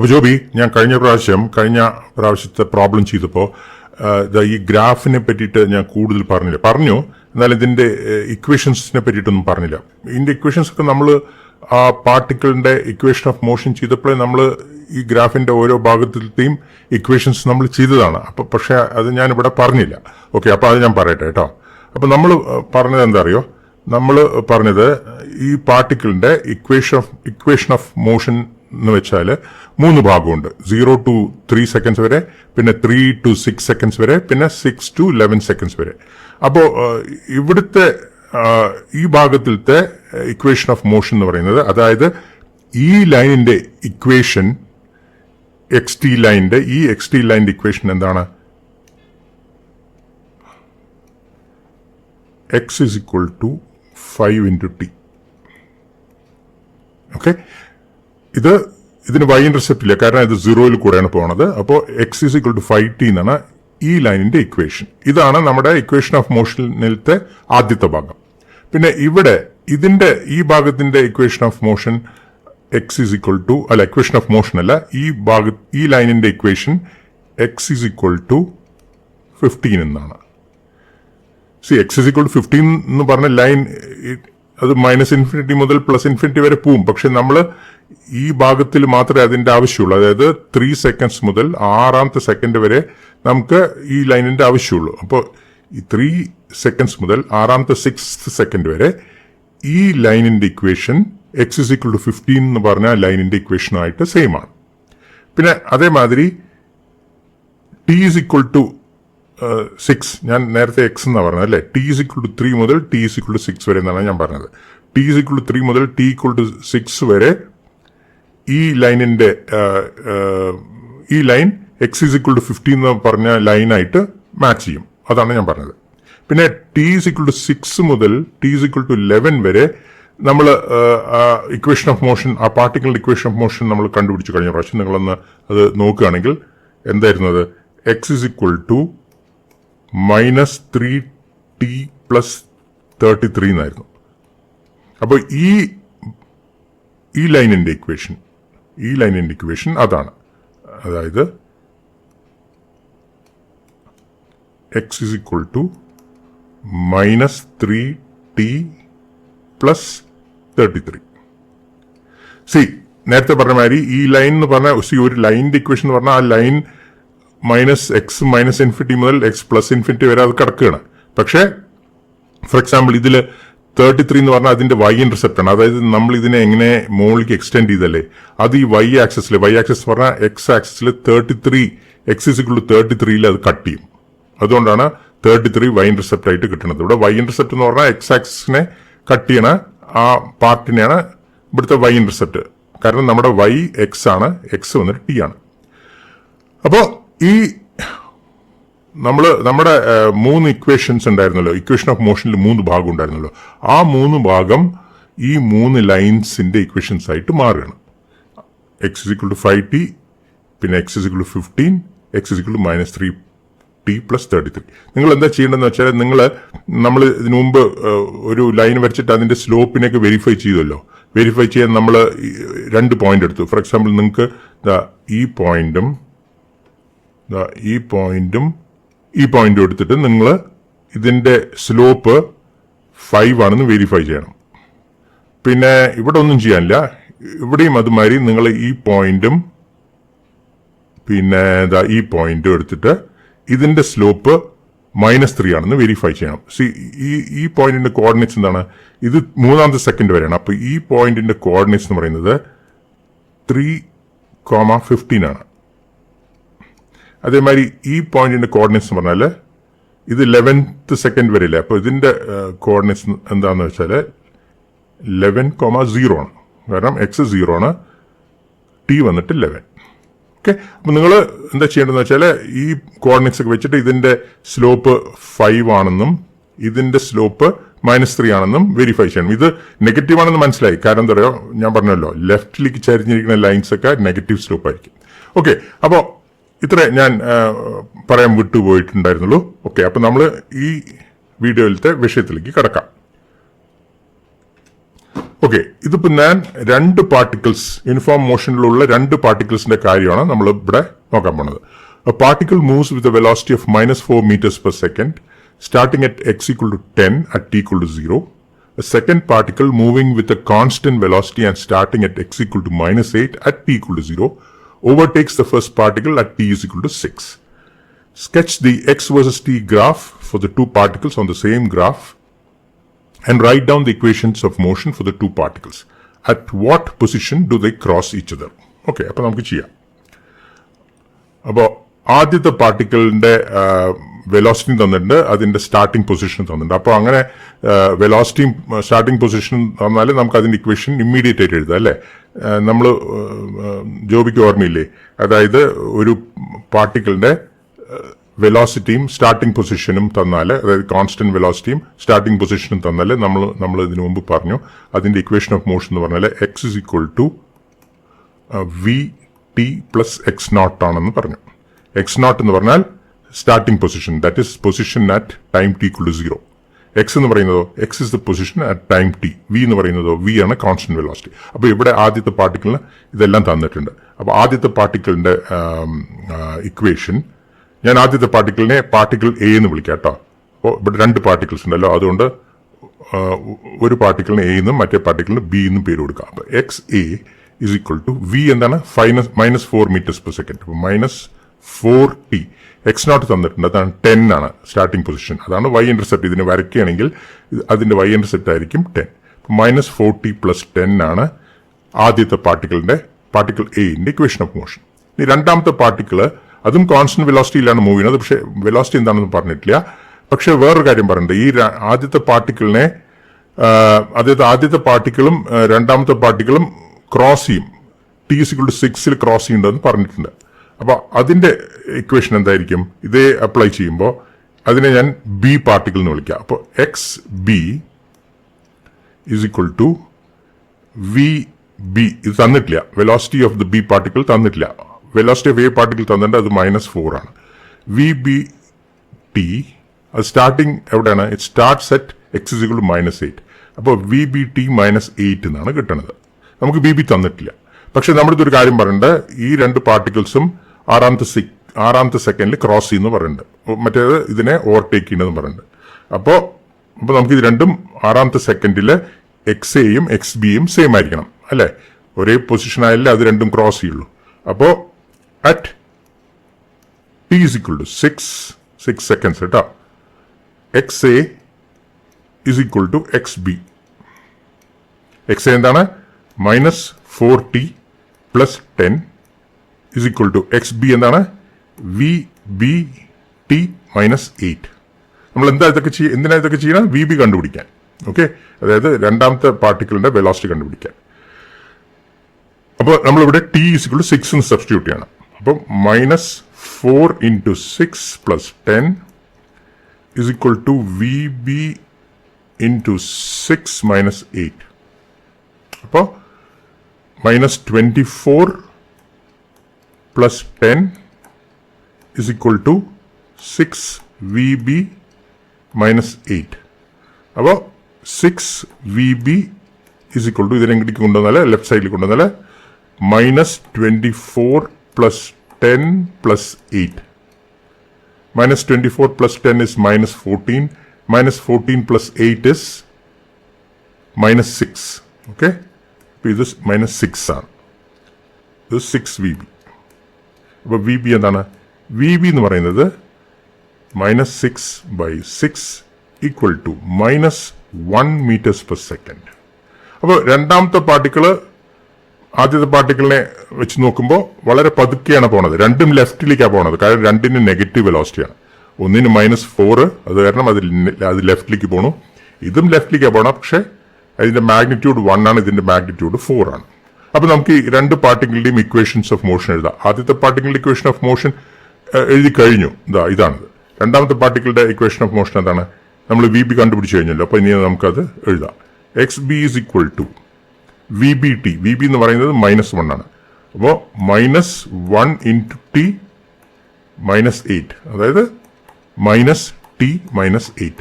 അപ്പോൾ ജോബി, ഞാൻ കഴിഞ്ഞ പ്രാവശ്യത്തെ പ്രോബ്ലം ചെയ്തപ്പോൾ ഈ ഗ്രാഫിനെ പറ്റിയിട്ട് ഞാൻ കൂടുതൽ പറഞ്ഞു, എന്നാൽ ഇതിന്റെ ഇക്വേഷൻസിനെ പറ്റിയിട്ടൊന്നും പറഞ്ഞില്ല. ഇതിന്റെ ഇക്വേഷൻസ് ഒക്കെ നമ്മൾ ആ പാർട്ടിക്കിളിന്റെ ഇക്വേഷൻ ഓഫ് മോഷൻ ചെയ്തപ്പോഴേ നമ്മൾ ഈ ഗ്രാഫിന്റെ ഓരോ ഭാഗത്തിലത്തെയും ഇക്വേഷൻസ് നമ്മൾ ചെയ്തതാണ്. അപ്പൊ പക്ഷെ അത് ഞാൻ ഇവിടെ പറഞ്ഞില്ല. ഓക്കെ, അപ്പൊ അത് ഞാൻ പറയട്ടെ കേട്ടോ. അപ്പൊ നമ്മൾ പറഞ്ഞത് എന്താ അറിയോ? നമ്മൾ പറഞ്ഞത് ഈ പാർട്ടിക്കിളിന്റെ ഇക്വേഷൻ ഓഫ് മോഷൻ എന്ന് വെച്ചാൽ 3 ഭാഗമുണ്ട്. 0 to 3 സെക്കൻഡ്സ് വരെ, പിന്നെ 3 to 6 സെക്കൻഡ്സ് വരെ, പിന്നെ 6 to 11 സെക്കൻഡ്സ് വരെ. അപ്പോ ഇവിടുത്തെ ഈ ഭാഗത്തിലത്തെ ഇക്വേഷൻ ഓഫ് മോഷൻ എന്ന് പറയുന്നത്, അതായത് ഈ ലൈനിന്റെ ഇക്വേഷൻ എക്സ് ടി ലൈനിന്റെ ഇക്വേഷൻ എന്താണ്? x is equal to 5 into t. Okay, ഇതിന് y ഇന്റർസെപ്റ്റ് ഇല്ല, കാരണം ഇത് 0 കൂടെയാണ് പോകുന്നത്. അപ്പോൾ x is equal to 5t എന്നാണ് ഈ ലൈനിന്റെ ഇക്വേഷൻ. ഇതാണ് നമ്മുടെ ഇക്വേഷൻ ഓഫ് മോഷനിലത്തെ ആദ്യത്തെ ഭാഗം. പിന്നെ ഇവിടെ ഈ ഭാഗത്തിന്റെ equation of motion equation of motion അല്ല, ഈ ലൈനിന്റെ equation x is equal to 15 എന്നാണ്. x is equal to 15 എന്ന് പറഞ്ഞ ലൈൻ അത് -∞ മുതൽ +∞ വരെ പോവും. പക്ഷെ നമ്മൾ ഈ ഭാഗത്തിൽ മാത്രമേ അതിന്റെ ആവശ്യമുള്ളൂ. അതായത് 3 സെക്കൻഡ്സ് മുതൽ 6ാമത്തെ സെക്കൻഡ് വരെ നമുക്ക് ഈ ലൈനിന്റെ ആവശ്യമുള്ളൂ. അപ്പോൾ ഈ 3 സെക്കൻഡ്സ് മുതൽ 6ാമത്തെ 6th സെക്കൻഡ് വരെ ഈ ലൈനിന്റെ equation x is equal to 15 എന്ന് പറഞ്ഞ ലൈനിന്റെ ഇക്വേഷനുമായിട്ട് സെയിം ആണ്. പിന്നെ അതേമാതിരി t is equal to 6, ഞാൻ നേരത്തെ x എന്നാണ് പറഞ്ഞത് അല്ലേ? t is equal to 3 മുതൽ t is equal to 6 വരെ എന്നാണ് ഞാൻ പറഞ്ഞത്. t is equal to 3 മുതൽ t equal to 6 വരെ ഈ ലൈനിന്റെ ഈ line x is equal to 15 എന്ന് പറഞ്ഞ ലൈനായിട്ട് മാച്ച് ചെയ്യും. അതാണ് ഞാൻ പറഞ്ഞത്. പിന്നെ t is equal to 6 മുതൽ t is equal to 11 വരെ നമ്മൾ ഇക്വേഷൻ ഓഫ് മോഷൻ, ആ പാർട്ടിക്കിൾ ഇക്വേഷൻ ഓഫ് മോഷൻ നമ്മൾ കണ്ടുപിടിച്ചു കഴിഞ്ഞ പ്രാവശ്യം. നിങ്ങളൊന്ന് അത് നോക്കുകയാണെങ്കിൽ എന്തായിരുന്നത്? x is equal to -3t + 33 എന്നായിരുന്നു. അപ്പോൾ ഈ ലൈനിന്റെ ഇക്വേഷൻ അതാണ്. അതായത് x is equal to -3t + 33. നേരത്തെ പറഞ്ഞ മാതിരി ഈ ലൈൻ എന്ന് പറഞ്ഞാൽ ഒരു ലൈനിന്റെ ഇക്വേഷൻ എന്ന് പറഞ്ഞാൽ ആ ലൈൻ -x -∞ മുതൽ x +∞ വരെ അത് കിടക്കുകയാണ്. പക്ഷേ ഫോർ എക്സാമ്പിൾ ഇതിൽ 33 എന്ന് പറഞ്ഞാൽ അതിന്റെ y ഇന്റർസെപ്റ്റ് ആണ്. അതായത് നമ്മൾ ഇതിനെ എങ്ങനെ മുകളിലേക്ക് എക്സ്റ്റെൻഡ് ചെയ്തല്ലേ, അത് ഈ y ആക്സിസിൽ പറഞ്ഞാൽ x ആക്സിസിൽ 33 x is equal to 33 അത് കട്ട് ചെയ്യും. അതുകൊണ്ടാണ് 33 y ഇന്റർസെപ്റ്റ് ആയിട്ട് കിട്ടുന്നത്. ഇവിടെ y ഇന്റർസെപ്റ്റ് എന്ന് പറഞ്ഞാൽ x ആക്സിസിനെ കട്ട് ചെയ്യണ ആ പാർട്ടിനെയാണ് ഇവിടുത്തെ y ഇന്റർസെപ്റ്റ്. കാരണം നമ്മുടെ y x ആണ്, x വന്നിട്ട് t ആണ്. അപ്പോൾ ഈ നമ്മുടെ 3 ഇക്വേഷൻസ് ഉണ്ടായിരുന്നല്ലോ, ഇക്വേഷൻ ഓഫ് മോഷനിൽ 3 ഭാഗം ഉണ്ടായിരുന്നല്ലോ. ആ 3 ഭാഗം ഈ 3 ലൈൻസിന്റെ ഇക്വേഷൻസ് ആയിട്ട് മാറുകയാണ്. x is equal to 5t, പിന്നെ x is equal to 15, x is equal to -3t + 33. നിങ്ങൾ എന്താ ചെയ്യേണ്ടതെന്ന് വെച്ചാൽ, നമ്മൾ ഇതിനു മുമ്പ് ഒരു ലൈൻ വരച്ചിട്ട് അതിന്റെ സ്ലോപ്പിനെയൊക്കെ വെരിഫൈ ചെയ്തല്ലോ. വെരിഫൈ ചെയ്യാൻ നമ്മൾ 2 പോയിന്റ് എടുത്തു. ഫോർ എക്സാമ്പിൾ, നിങ്ങൾക്ക് ഈ പോയിന്റും എടുത്തിട്ട് നിങ്ങൾ ഇതിന്റെ സ്ലോപ്പ് 5 ആണെന്ന് വെരിഫൈ ചെയ്യണം. പിന്നെ ഇവിടെ ഒന്നും ചെയ്യാനില്ല. ഇവിടെയും അതുമാതിരി നിങ്ങൾ ഈ പോയിന്റും പിന്നെ ഈ പോയിന്റും എടുത്തിട്ട് ഇതിന്റെ സ്ലോപ്പ് -3 ആണെന്ന് വെരിഫൈ ചെയ്യണം. ഈ പോയിന്റിന്റെ കോർഡിനേറ്റ്സ് എന്താണ്? ഇത് 3ാമത്തെ സെക്കൻഡ് വരെയാണ്. അപ്പൊ ഈ പോയിന്റിന്റെ കോർഡിനേറ്റ്സ് എന്ന് പറയുന്നത് 3,15 ആണ്. അതേമാതിരി ഈ പോയിന്റിന്റെ കോർഡിനേറ്റ്സ് എന്ന് പറഞ്ഞാൽ ഇത് 11th സെക്കൻഡ് വരെയില്ലേ. അപ്പൊ ഇതിന്റെ കോർഡിനേറ്റ്സ് എന്താണെന്ന് വെച്ചാൽ 11,0 ആണ്. കാരണം x 0 ആണ്, t വന്നിട്ട് 11. ഓക്കെ, അപ്പൊ നിങ്ങൾ എന്താ ചെയ്യേണ്ടതെന്ന് വെച്ചാൽ ഈ കോർഡിനേറ്റ്സ് ഒക്കെ വെച്ചിട്ട് ഇതിന്റെ സ്ലോപ്പ് 5 ആണെന്നും ഇതിന്റെ സ്ലോപ്പ് -3 ആണെന്നും വെരിഫൈ ചെയ്യണം. ഇത് നെഗറ്റീവ് ആണെന്ന് മനസ്സിലായി. കാരണം എന്താ പറയുക, ഞാൻ പറഞ്ഞല്ലോ, ലെഫ്റ്റിലേക്ക് ചരിഞ്ഞിരിക്കുന്ന ലൈൻസ് ഒക്കെ നെഗറ്റീവ് സ്ലോപ്പ് ആയിരിക്കും. ഓക്കെ, അപ്പോൾ ഇത്രേ ഞാൻ പറയാൻ വിട്ടുപോയിട്ടുണ്ടായിരുന്നുള്ളൂ. ഓക്കെ, അപ്പൊ നമ്മൾ ഈ വീഡിയോയിലത്തെ വിഷയത്തിലേക്ക് കടക്കാം. ഓക്കെ, ഇതിപ്പോ ഞാൻ രണ്ട് പാർട്ടിക്കിൾസ്, യൂണിഫോം മോഷനിലുള്ള രണ്ട് പാർട്ടിക്കിൾസിന്റെ കാര്യമാണ് നമ്മൾ ഇവിടെ നോക്കാൻ പോണത്. A particle moves with a velocity of -4 meters per second, starting at x equal to 10 at t equal to 0. A second particle moving with a constant velocity and starting at x equal to -8 at t equal to 0 overtakes the first particle at t is equal to 6. Sketch the x versus t graph for the two particles on the same graph and write down the equations of motion for the two particles. At what position do they cross each other? Okay, അപ്പോൾ നമുക്ക് ചെയ്യാം. അപ്പോൾ ആദ്യത്തെ പാർട്ടിക്കിളിന്റെ velocity തന്നിട്ടുണ്ട്, അതിന്റെ starting position തന്നിട്ടുണ്ട്. അപ്പോൾ അങ്ങനെ വെലോസിറ്റിയും സ്റ്റാർട്ടിംഗ് പൊസിഷനും തന്നാൽ നമുക്ക് അതിന്റെ ഇക്വേഷൻ ഇമ്മീഡിയറ്റ് ആയിട്ട് എഴുതാം അല്ലേ. നമ്മൾ ജോബിക്ക് ഓർമ്മയില്ലേ, അതായത് ഒരു പാർട്ടിക്കിളിന്റെ വെലോസിറ്റിയും സ്റ്റാർട്ടിംഗ് പൊസിഷനും തന്നാൽ, അതായത് കോൺസ്റ്റന്റ് വെലോസിറ്റിയും സ്റ്റാർട്ടിംഗ് പൊസിഷനും തന്നാൽ നമ്മൾ ഇതിനു മുമ്പ് പറഞ്ഞു അതിന്റെ ഇക്വേഷൻ ഓഫ് മോഷൻ എന്ന് പറഞ്ഞാൽ x is equal to v t plus x naught ആണെന്ന് പറഞ്ഞു. എക്സ് നോട്ട് എന്ന് പറഞ്ഞാൽ starting position, that is position at time t equal to 0. X എന്ന് പറയുന്നതോ x is the position at time t. V എന്ന് പറയുന്നതോ വി ആണ് constant velocity. അപ്പോൾ ഇവിടെ ആദ്യത്തെ പാർട്ടിക്കിളിന് ഇതെല്ലാം തന്നിട്ടുണ്ട്. അപ്പോൾ ആദ്യത്തെ പാർട്ടിക്കിളിന്റെ ഇക്വേഷൻ, ഞാൻ ആദ്യത്തെ പാർട്ടിക്കിളിനെ പാർട്ടിക്കിൾ എ എന്ന് വിളിക്കാം കേട്ടോ. അപ്പോൾ ഇവിടെ രണ്ട് പാർട്ടിക്കിൾസ് ഉണ്ടല്ലോ, അതുകൊണ്ട് ഒരു പാർട്ടിക്കിളിന് എ എന്നും മറ്റേ പാർട്ടിക്കിളിന് ബി എന്നും പേര് കൊടുക്കാം. അപ്പോൾ X A is equal to V എന്താണ് -4 meters per second. അപ്പോൾ -4t. എക്സ് നോട്ട് തന്നിട്ടുണ്ട്, അതാണ് 10 ആണ് സ്റ്റാർട്ടിംഗ് പൊസിഷൻ, അതാണ് വൈ ഇന്റർസെപ്റ്റ്. ഇതിനെ വരയ്ക്കുകയാണെങ്കിൽ അതിന്റെ വൈ ഇന്റർസെപ്റ്റ് ആയിരിക്കും 10. -4t + 10 ആണ് ആദ്യത്തെ പാർട്ടിക്കിൾ എന്റെ ഇക്വേഷൻ ഓഫ് മോഷൻ. ഇനി രണ്ടാമത്തെ പാർട്ടിക്കിള്, അതും കോൺസ്റ്റന്റ് വെലോസിറ്റിയിലാണ് മൂവ് ചെയ്യുന്നത്, പക്ഷെ വെലോസിറ്റി എന്താണെന്ന് പറഞ്ഞിട്ടില്ല. പക്ഷെ വേറൊരു കാര്യം പറഞ്ഞിട്ടുണ്ട്, ഈ ആദ്യത്തെ പാർട്ടിക്കിളും രണ്ടാമത്തെ പാർട്ടിക്കിളും ക്രോസ് ചെയ്യും, t = 6 ക്രോസ് ചെയ്യുന്നുണ്ടെന്ന് പറഞ്ഞിട്ടുണ്ട്. അപ്പൊ അതിന്റെ ഇക്വേഷൻ എന്തായിരിക്കും? ഇതേ അപ്ലൈ ചെയ്യുമ്പോൾ അതിനെ ഞാൻ ബി പാർട്ടിക്കിൾ എന്ന് വിളിക്കാം. അപ്പോൾ X B is equal to V B. ഇത് തന്നിട്ടില്ല, velocity of the B particle തന്നിട്ടില്ല. വെലോസിറ്റി ഓഫ് എ പാർട്ടിക്കിൾ തന്നിട്ട് അത് -4 ആണ്. വി ബി ടി, അത് സ്റ്റാർട്ടിങ് എവിടെയാണ്? It starts at X is equal to -8. അപ്പോൾ വി ബി ടി -8 എന്നാണ് കിട്ടുന്നത്. നമുക്ക് ബി ബി തന്നിട്ടില്ല. പക്ഷെ നമ്മുടെ ഒരു കാര്യം പറയുന്നുണ്ട്, ഈ രണ്ട് പാർട്ടിക്കിൾസും ആറാമത്തെ സെക്കൻഡിൽ ക്രോസ് ചെയ്യുന്നു പറയുന്നുണ്ട്, മറ്റേത് ഇതിനെ ഓവർടേക്ക് ചെയ്യുന്നതെന്ന് പറയുന്നുണ്ട്. അപ്പോൾ നമുക്ക് ഇത് രണ്ടും ആറാമത്തെ സെക്കൻഡിൽ എക്സ് എയും എക്സ് ബിയും സെയിം ആയിരിക്കണം അല്ലെ. ഒരേ പൊസിഷൻ ആയാലേ അത് രണ്ടും ക്രോസ് ചെയ്യുള്ളൂ. അപ്പോൾ at T is equal to 6 seconds കേട്ടോ, X A is equal to X B. X A എന്താണ്? -4t + 10 is equal to xb എന്താണ്? vbt -8. നമ്മൾ എന്തിനാ ഇതൊക്കെ ചെയ്യണം? vb കണ്ടുപിടിക്കാൻ. ഓക്കെ, അതായത് രണ്ടാമത്തെ പാർട്ടിക്കിളിന്റെ വെലോസിറ്റി കണ്ടുപിടിക്കാൻ. അപ്പോൾ നമ്മളിവിടെ t = 6 എന്ന് സബ്സ്റ്റിറ്റ്യൂട്ട് ചെയ്യണം. അപ്പം -4 × 6 + 10 is equal to vb × 6 - 8. അപ്പോൾ -24 + 10 is equal to 6 vb -8. അപ്പോൾ 6 vb is equal to, ഇതിനെ ഇങ്ങോട്ട് കൊണ്ടുവന്നാൽ ലെഫ്റ്റ് സൈഡിൽ കൊണ്ടുവന്നാൽ -24 + 10 + 8. -24 + 10 is -14. -14 + 8 is -6. ഓക്കെ, ഇത് -6 ആണ്. ഇത് 6 vb. അപ്പോൾ വി ബി എന്താണ്? വി ബി എന്ന് പറയുന്നത് -6/6 equal to -1 meters per second. അപ്പോൾ രണ്ടാമത്തെ പാർട്ടിക്കിള് ആദ്യത്തെ പാർട്ടിക്കിളിനെ വെച്ച് നോക്കുമ്പോൾ വളരെ പതുക്കെയാണ് പോണത്. രണ്ടും ലെഫ്റ്റിലേക്കാണ് പോണത്, കാരണം രണ്ടിന് നെഗറ്റീവ് വെലോസിറ്റിയാണ്. ഒന്നിന് -4, അത് കാരണം അത് ലെഫ്റ്റിലേക്ക് പോണു. ഇതും ലെഫ്റ്റിലേക്കാണ് പോണം, പക്ഷെ അതിന്റെ മാഗ്നിറ്റ്യൂഡ് 1 ആണ്, ഇതിന്റെ മാഗ്നിറ്റ്യൂഡ് 4 ആണ്. അപ്പൊ നമുക്ക് ഈ രണ്ട് പാർട്ടിക്കിളിന്റെയും ഇക്വേഷൻസ് ഓഫ് മോഷൻ എഴുതാം. ആദ്യത്തെ പാർട്ടിക്കിളിന്റെ ഇക്വേഷൻ ഓഫ് മോഷൻ എഴുതി കഴിഞ്ഞു, ഇതാണിത്. രണ്ടാമത്തെ പാർട്ടിക്കിളിന്റെ ഇക്വേഷൻ ഓഫ് മോഷൻ എന്താണ്? നമ്മൾ വി ബി കണ്ടുപിടിച്ച് കഴിഞ്ഞല്ലോ. അപ്പൊ ഇനി നമുക്കത് എഴുതാം. X B is equal to V B T. V B എന്ന് പറയുന്നത് -1 ആണ്. അപ്പോൾ -1 × t -8, അതായത് -t -8.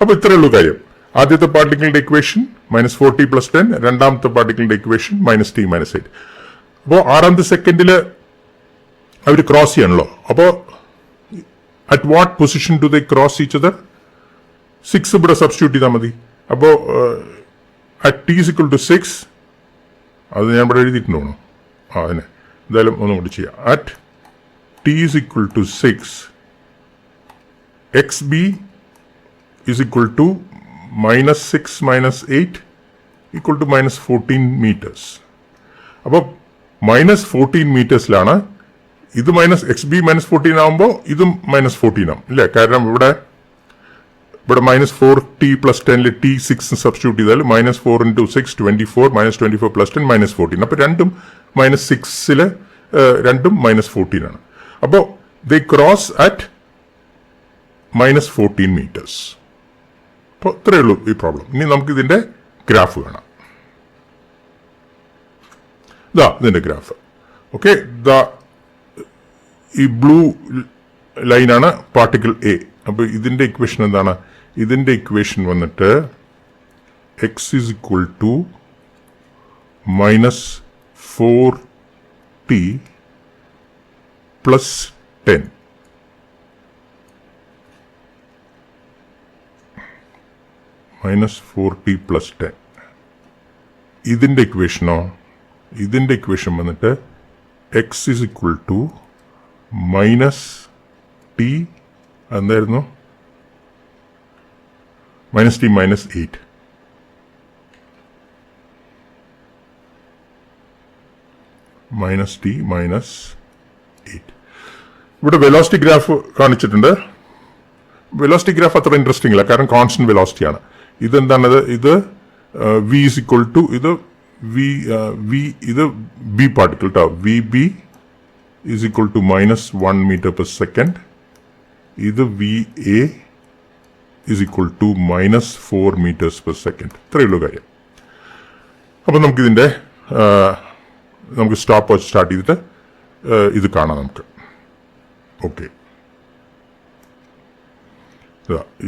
അപ്പൊ ഇത്രയേ ഉള്ളൂ കാര്യം. ആദ്യത്തെ പാർട്ടിക്കിളിന്റെ ഇക്വേഷൻ -4t + 10, രണ്ടാമത്തെ പാർട്ടിക്കിളിന്റെ ഇക്വേഷൻ -t - 8. അപ്പോൾ ആറാമത്തെ സെക്കൻഡില് അവർ ക്രോസ് ചെയ്യണല്ലോ. അപ്പോൾ at what position do they cross each other? 6 ഇവിടെ സബ്സ്റ്റിറ്റ്യൂട്ട് ചെയ്താൽ മതി. അപ്പോൾ അറ്റ് t = 6, അത് ഞാൻ ഇവിടെ എഴുതിയിട്ടുണ്ടോ? അതിനെ എന്തായാലും ഒന്നും കൂടി ചെയ്യാം. At t = 6, xb is equal to -6 - 8 equal to -14 meters. അപ്പോൾ -14 മീറ്റേഴ്സിലാണ് ഇത് XB -14 ആകുമ്പോൾ ഇതും -14 ആവും ഇല്ലേ? കാരണം ഇവിടെ -4t + 10 t6 സബ്സ്റ്റിറ്റ്യൂട്ട് ചെയ്താൽ -4 × 6 24, -24 + 10 -14. അപ്പോൾ രണ്ടും -6 രണ്ടും -14 ആണ്. അപ്പോൾ ദേ ക്രോസ് അറ്റ് -14 meters. അപ്പോൾ ഇത്രയേ ഉള്ളൂ ഈ പ്രോബ്ലം. ഇനി നമുക്ക് ഇതിന്റെ ഗ്രാഫ് കാണാം. ഇതിന്റെ ഗ്രാഫ്. ഓക്കെ, ഈ ബ്ലൂ ലൈനാണ് പാർട്ടിക്കിൾ എ. അപ്പൊ ഇതിന്റെ ഇക്വേഷൻ എന്താണ്? ഇതിന്റെ ഇക്വേഷൻ വന്നിട്ട് x is equal to -4t + 10. -4t + 10. ഇതിന്റെ ഇക്വേഷനോ? ഇതിന്റെ ഇക്വേഷൻ വന്നിട്ട് x is equal to -t എന്തായിരുന്നു? -t - 8. -t - 8. ഇവിടെ വെലോസിറ്റി ഗ്രാഫ് കാണിച്ചിട്ടുണ്ട്. വെലോസിറ്റി ഗ്രാഫ് അത്ര ഇൻട്രസ്റ്റിംഗ് ഇല്ല, കാരണം കോൺസ്റ്റന്റ് വെലോസിറ്റി ആണ്. ഇതെന്താണത്? ഇത് v is equal to ഇത് b പാർട്ടിക്കിൾ കേട്ടോ. vb is equal to -1 meter/second. ഇത് va is equal to -4 meters/second. ഇത്രയേ ഉള്ളൂ കാര്യം. അപ്പൊ നമുക്കിതിന്റെ നമുക്ക് സ്റ്റോപ്പ് വാച്ച് സ്റ്റാർട്ട് ചെയ്തിട്ട് ഇത് കാണാം നമുക്ക്. ഓക്കെ,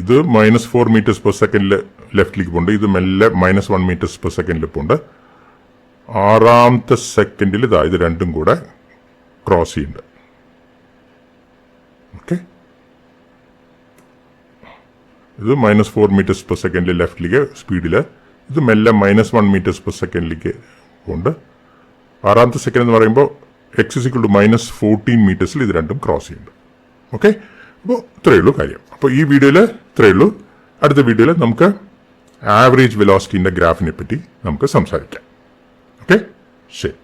ഇത് -4 meters/second ലെഫ്റ്റിലേക്ക് പോകുന്നുണ്ട്. ഇത് മെല്ലെ -1 meters/second പോകുന്നുണ്ട്. ആറാമത്തെ സെക്കൻഡിൽ ഇത് രണ്ടും കൂടെ ക്രോസ് ചെയ്യുന്നുണ്ട്. ഓക്കെ, ഇത് -4 meters/second ലെഫ്റ്റിലേക്ക് സ്പീഡില്, ഇത് മെല്ലെ -1 meters/second പോകുന്നുണ്ട്. ആറാമത്തെ സെക്കൻഡ് എന്ന് പറയുമ്പോൾ x is equal to -14 meters ഇത് രണ്ടും ക്രോസ് ചെയ്യുന്നുണ്ട്. ഓക്കെ, അപ്പോൾ ഇത്രയേ ഉള്ളൂ കാര്യം. അപ്പോൾ ഈ വീഡിയോയിൽ ഇത്രയേ ഉള്ളൂ. അടുത്ത വീഡിയോയിൽ നമുക്ക് ആവറേജ് വെലോസിറ്റിന്റെ ഗ്രാഫിനെ പറ്റി നമുക്ക് സംസാരിക്കാം. ഓക്കെ, ശരി.